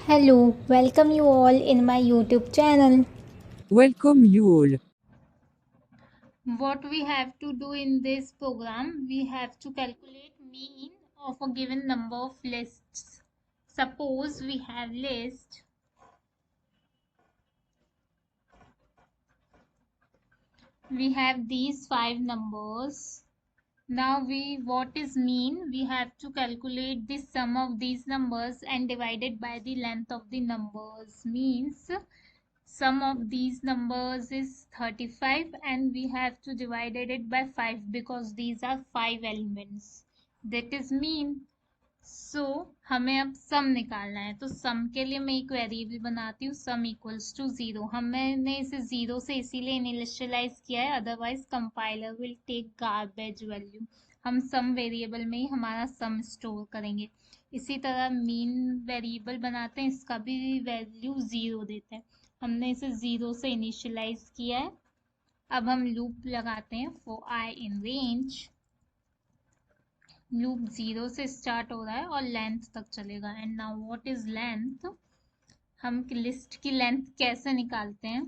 Hello, welcome you all in my YouTube channel. Welcome you all. What we have to do in this program, we have to calculate mean of a given number of lists. Suppose we have list we have these 5 numbers. Now what is mean? We have to calculate the sum of these numbers and divide it by the length of the numbers. Means sum of these numbers is 35 and we have to divide it by 5 because these are 5 elements. That is mean. सो हमें अब सम निकालना है, तो सम के लिए मैं एक variable बनाती हूँ, सम इक्वल्स टू 0। हमने इसे 0 से इसीलिए इनिशियलाइज किया है, otherwise compiler will take garbage value. हम सम वेरिएबल में ही हमारा सम स्टोर करेंगे। इसी तरह मीन वेरिएबल बनाते हैं, इसका भी वैल्यू 0 देते हैं। हमने इसे 0 से इनिशियलाइज किया है। अब हम लूप लगाते हैं for I in range. Loop 0 से स्टार्ट हो रहा है और लेंथ तक चलेगा। And now what is length? हम लिस्ट की लेंथ कैसे निकालते हैं?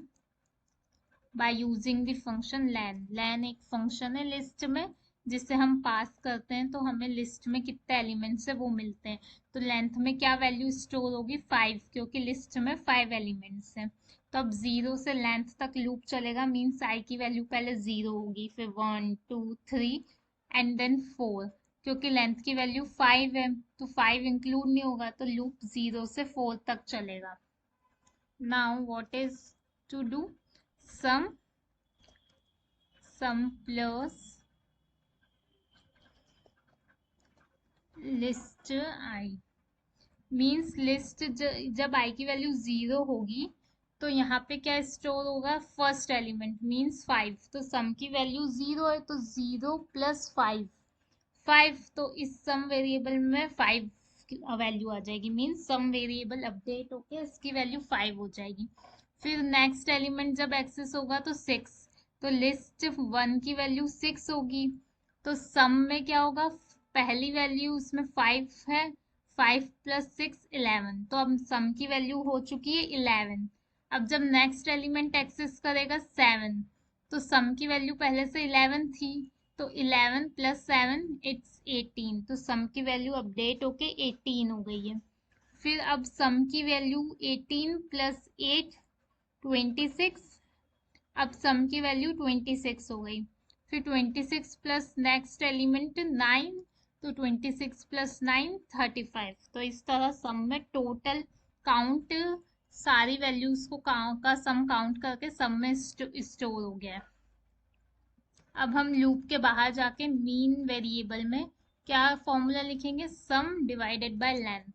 बाय यूजिंग द फंक्शन लैन। लैन एक फंक्शन है लिस्ट में जिसे हम पास करते हैं, तो हमें लिस्ट में कितने एलिमेंट्स है वो मिलते हैं। तो लेंथ में क्या वैल्यू स्टोर होगी? 5, क्योंकि लिस्ट में 5 एलिमेंट्स हैं। तो अब 0 से लेंथ तक लूप चलेगा, मीन्स आई की वैल्यू पहले 0 होगी, फिर 1 2 3 एंड देन 4। क्योंकि लेंथ की वैल्यू 5 है तो 5 इंक्लूड नहीं होगा, तो लूप 0 से 4 तक चलेगा। Now what is to do? Sum plus list I. Means list जब आई की वैल्यू 0 होगी तो यहाँ पे क्या स्टोर होगा? First element means 5। तो सम की वैल्यू 0 है तो 0 प्लस 5, 5। तो इस सम वेरिएबल में 5 वैल्यू आ जाएगी, मीन्स सम वेरिएबल अपडेट होके इसकी वैल्यू 5 हो जाएगी। फिर नेक्स्ट एलिमेंट जब एक्सेस होगा तो 6, तो लिस्ट 1 की वैल्यू 6 होगी। तो सम में क्या होगा? पहली वैल्यू उसमें 5 है, 5 प्लस 6 11। तो अब सम की वैल्यू हो चुकी है 11। अब जब नेक्स्ट एलिमेंट एक्सेस करेगा 7, तो सम की वैल्यू पहले से 11 थी, तो 11 प्लस 7 इट्स 18। तो सम की वैल्यू अपडेट होके 18 हो गई है। फिर अब सम की वैल्यू 18 प्लस 8 26। अब सम की वैल्यू 26 हो गई। फिर 26 प्लस नेक्स्ट एलिमेंट 9, तो 26 प्लस 9 35। तो इस तरह सम में टोटल काउंट सारी वैल्यूज को का सम काउंट करके सम में स्टोर हो गया है। अब हम लूप के बाहर जाके मीन वेरिएबल में क्या फॉर्मूला लिखेंगे? सम divided by length.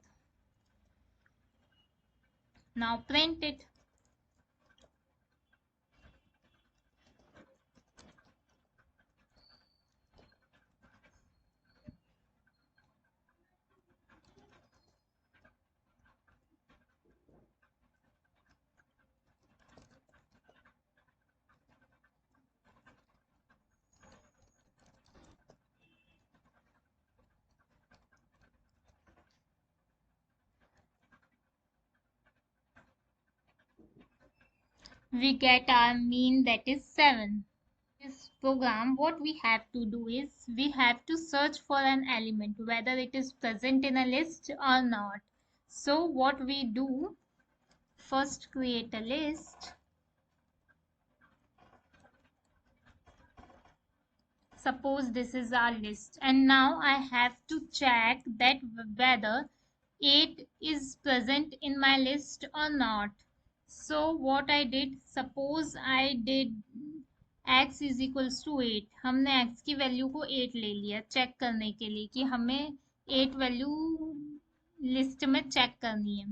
Now print it. We get our mean, that is 7. This program, what we have to do is we have to search for an element whether it is present in a list or not. So what we do, first create a list. Suppose this is our list, and now I have to check that whether 8 is present in my list or not. So what I did, suppose I did x is equals to 8। हमने x की value को 8 ले लिया check करने के लिए कि हमें 8 वैल्यू लिस्ट में चेक करनी है।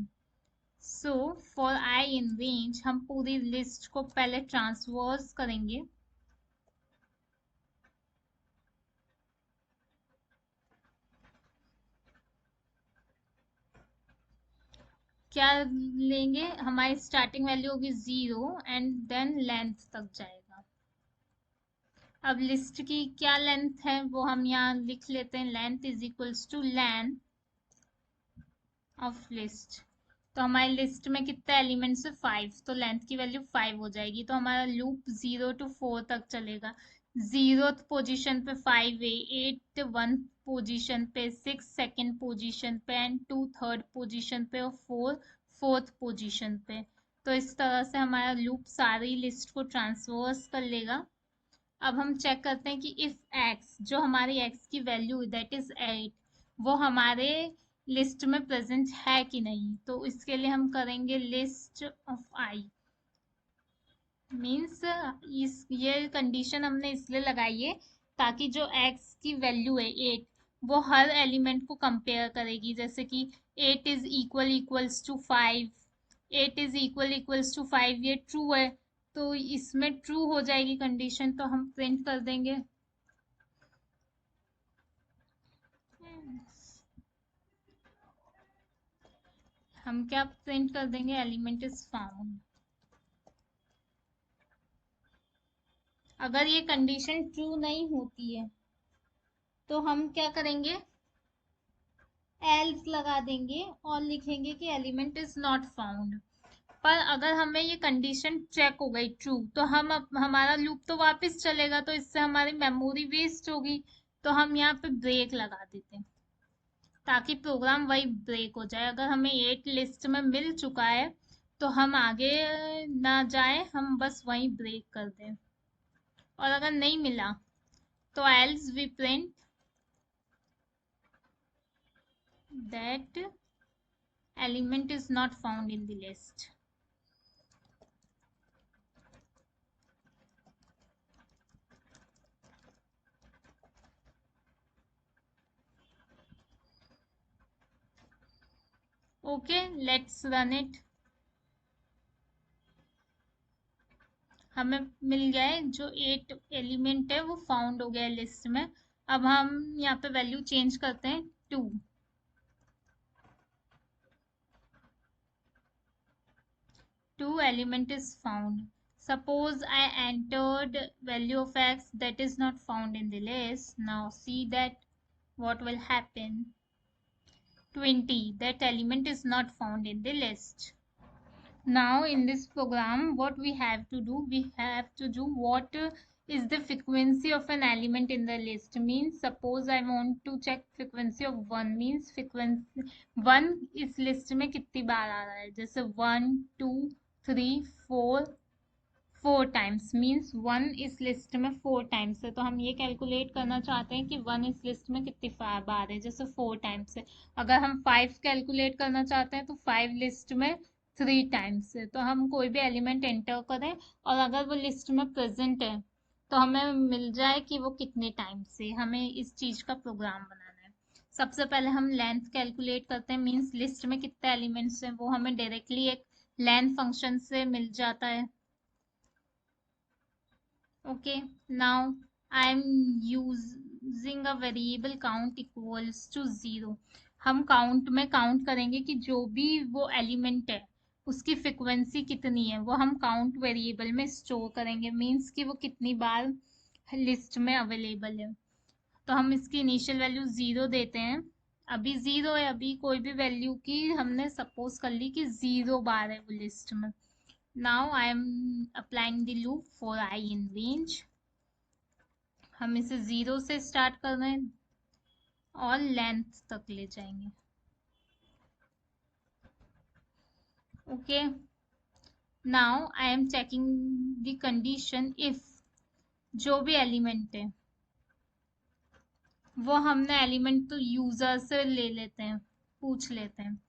So for I in range हम पूरी लिस्ट को पहले ट्रांसवर्स करेंगे। क्या लेंगे? हमारी स्टार्टिंग वैल्यू होगी 0 एंड देन लेंथ तक जाएगा। अब लिस्ट की क्या लेंथ है वो हम यहाँ लिख लेते हैं। Length is equals two lane of list. तो हमारी लिस्ट में कितने एलिमेंट्स है 5, तो लेंथ की वैल्यू 5 हो जाएगी। तो हमारा लूप 0 to 4 तक चलेगा। 0th पोजीशन पे 5 है, 8 1 पोजीशन पे, 6 सेकेंड पोजीशन पे एंड 2 थर्ड पोजीशन पे और 4 फोर्थ पोजीशन पे। तो इस तरह से हमारा लूप सारी लिस्ट को ट्रांसवर्स कर लेगा। अब हम चेक करते हैं कि इफ x, जो हमारी x की वैल्यू दैट इज 8, वो हमारे लिस्ट में प्रेजेंट है कि नहीं। तो इसके लिए हम करेंगे लिस्ट ऑफ i, मीन्स ये कंडीशन हमने इसलिए लगाई है ताकि जो x की वैल्यू है 8, वो हर एलिमेंट को कंपेयर करेगी। जैसे कि 8 is equals to 5, 8 is equals to 5, ये ट्रू है तो इसमें ट्रू हो जाएगी कंडीशन, तो हम प्रिंट कर देंगे। हम क्या प्रिंट कर देंगे, एलिमेंट इज फाउंड। अगर ये कंडीशन ट्रू नहीं होती है तो हम क्या करेंगे, एल्स लगा देंगे और लिखेंगे कि एलिमेंट इज नॉट फाउंड। पर अगर हमें ये कंडीशन चेक हो गई ट्रू, तो हमारा लूप तो वापस चलेगा, तो इससे हमारी मेमोरी वेस्ट होगी। तो हम यहाँ पे ब्रेक लगा देते हैं ताकि प्रोग्राम वही ब्रेक हो जाए। अगर हमें 8 लिस्ट में मिल चुका है तो हम आगे ना जाए, हम बस वहीं ब्रेक कर दें। और अगर नहीं मिला तो else we print that element is not found in the list. Okay, let's run it. हमें मिल गया है, जो 8 एलिमेंट है वो फाउंड हो गया है लिस्ट में। अब हम यहाँ पे वैल्यू चेंज करते हैं 2। 2 element is found. Suppose I entered value of x that is not found in the list. Now see that what will happen. 20, that element is not found in the list. Now in this program what we have to do, what is the frequency of an element in the list. Means suppose I want to check frequency of 1, means frequency 1 इस list में कितनी बार आ रहा है, जैसे 1 2 3 4 times, means 1 इस list में 4 times है। तो हम ये कैलकुलेट करना चाहते हैं कि 1 इस लिस्ट में कितनी बार है, जैसे 4 टाइम्स है। अगर हम 5 कैलकुलेट करना चाहते हैं तो 5 लिस्ट में 3 टाइम्स है। तो हम कोई भी एलिमेंट एंटर करें और अगर वो लिस्ट में प्रेजेंट है तो हमें मिल जाए कि वो कितने टाइम्स है। हमें इस चीज का प्रोग्राम बनाना है। सबसे पहले हम लेंथ कैलकुलेट करते हैं, मीन्स लिस्ट में कितने एलिमेंट्स हैं वो हमें डायरेक्टली एक लेंथ फंक्शन से मिल जाता है। Okay, now I am using a variable count equals to 0. हम काउंट में काउंट करेंगे कि जो भी वो एलिमेंट है उसकी फ्रिक्वेंसी कितनी है, वो हम काउंट वेरिएबल में स्टोर करेंगे। मीन्स कि वो कितनी बार लिस्ट में अवेलेबल है। तो हम इसकी इनिशियल वैल्यू 0 देते हैं। अभी 0 है, अभी कोई भी वैल्यू की हमने सपोज कर ली कि 0 बार है वो लिस्ट में। Now I am applying the loop for I in range. हम इसे 0 से स्टार्ट कर रहे हैं और लेंथ तक ले जाएंगे। Okay. Now I am checking the condition if जो भी एलिमेंट है वो हमने एलिमेंट तो यूजर से ले लेते हैं, पूछ लेते हैं।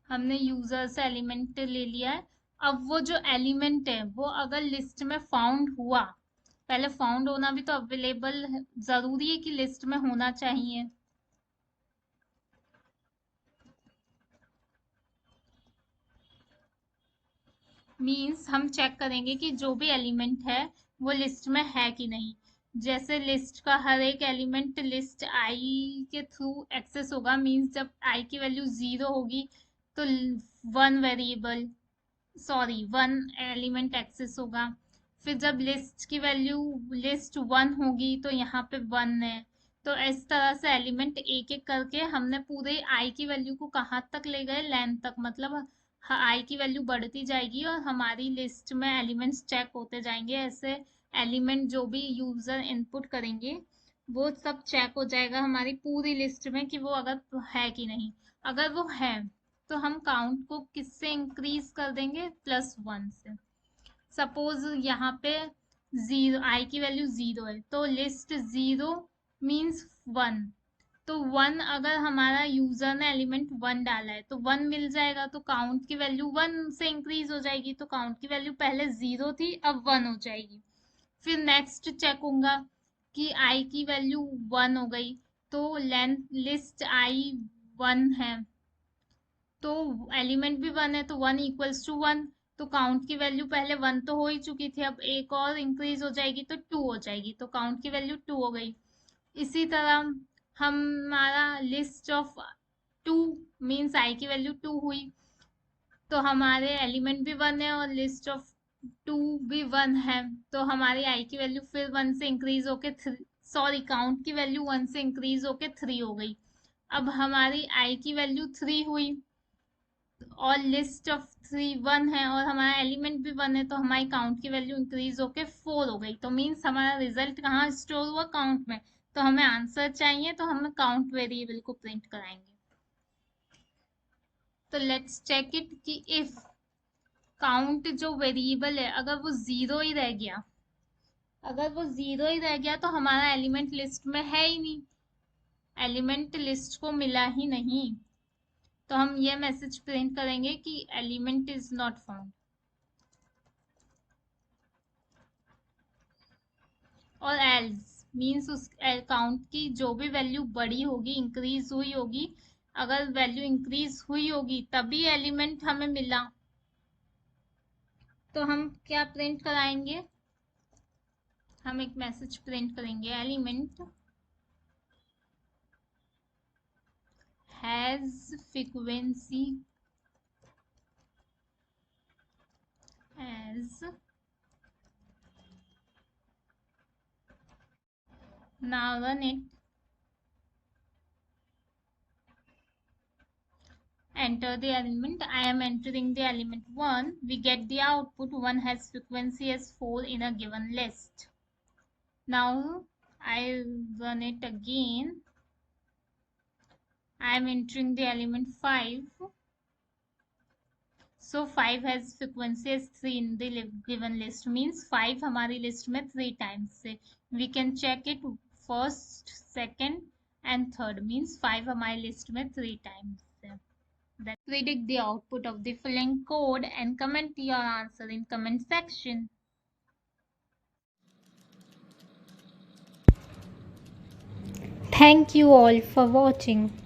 हमने यूजर से एलिमेंट ले लिया है। अब वो जो एलिमेंट है वो अगर लिस्ट में फाउंड हुआ, पहले फाउंड होना भी तो अवेलेबल जरूरी है कि लिस्ट में होना चाहिए। मीन्स हम चेक करेंगे कि जो भी एलिमेंट है वो लिस्ट में है कि नहीं। जैसे लिस्ट का हर एक एलिमेंट लिस्ट आई के थ्रू एक्सेस होगा, मीन्स जब आई की वैल्यू 0 होगी तो वन एलिमेंट एक्सेस होगा। फिर जब लिस्ट 1 होगी तो यहाँ पे 1 है। तो इस तरह से एलिमेंट एक एक करके हमने पूरे आई की वैल्यू को कहाँ तक ले गए, लेंथ तक, मतलब आई की वैल्यू बढ़ती जाएगी और हमारी लिस्ट में एलिमेंट्स चेक होते जाएंगे। ऐसे एलिमेंट जो भी यूजर इनपुट करेंगे वो सब चेक हो जाएगा हमारी पूरी लिस्ट में कि वो अगर है कि नहीं। अगर वो है तो हम काउंट को किससे इंक्रीज कर देंगे, +1 से। सपोज यहाँ पे आई की वैल्यू 0 है तो लिस्ट 0 मीन्स 1। तो 1 अगर हमारा यूजर ने एलिमेंट 1 डाला है तो 1 मिल जाएगा, तो काउंट की वैल्यू 1 से इंक्रीज हो जाएगी। तो काउंट की वैल्यू पहले 0 थी, अब 1 हो जाएगी। फिर नेक्स्ट चेक होगा कि आई की वैल्यू 1 हो गई तो लिस्ट आई 1 है तो एलिमेंट भी 1 है तो 1 इक्वल्स टू 1। तो काउंट की वैल्यू पहले 1 तो हो ही चुकी थी, अब एक और इंक्रीज हो जाएगी तो 2 हो जाएगी, तो काउंट की वैल्यू 2 हो गई। इसी तरह हमारा लिस्ट ऑफ 2 मीन्स आई की वैल्यू 2 हुई तो हमारे एलिमेंट भी 1 है और लिस्ट ऑफ 2 भी 1 है, तो हमारी आई की वैल्यू फिर 1 से इंक्रीज होके काउंट की वैल्यू 1 से इंक्रीज होके 3 हो गई। अब हमारी आई की वैल्यू 3 हुई और लिस्ट ऑफ 3 1 है और हमारा एलिमेंट भी 1 है, तो हमारी काउंट की वैल्यू इंक्रीज होके 4 हो गई। तो मीन्स हमारा रिजल्ट कहाँ स्टोर हुआ, काउंट में। तो हमें आंसर चाहिए तो हम काउंट वेरिएबल को प्रिंट कराएंगे। तो लेट्स चेक इट कि इफ काउंट जो वेरिएबल है अगर वो 0 ही रह गया, तो हमारा एलिमेंट लिस्ट में है ही नहीं, एलिमेंट लिस्ट को मिला ही नहीं। तो हम ये मैसेज प्रिंट करेंगे कि एलिमेंट इज नॉट फाउंड। और एल्स मीन्स उस काउंट की जो भी वैल्यू बड़ी होगी, इंक्रीज हुई होगी, अगर वैल्यू इंक्रीज हुई होगी तभी एलिमेंट हमें मिला। तो हम क्या प्रिंट कराएंगे, हम एक मैसेज प्रिंट करेंगे element has frequency as now run it, enter the element. I am entering the element 1. We get the output 1 has frequency as 4 in a given list. Now I run it again. I am entering the element 5. So 5 has frequency as 3 in the given list, means 5 हमारी list में 3 times से. We can check it first, second and third, means 5 हमारी list में 3 times से. Then predict the output of the following code and comment your answer in comment section. Thank you all for watching.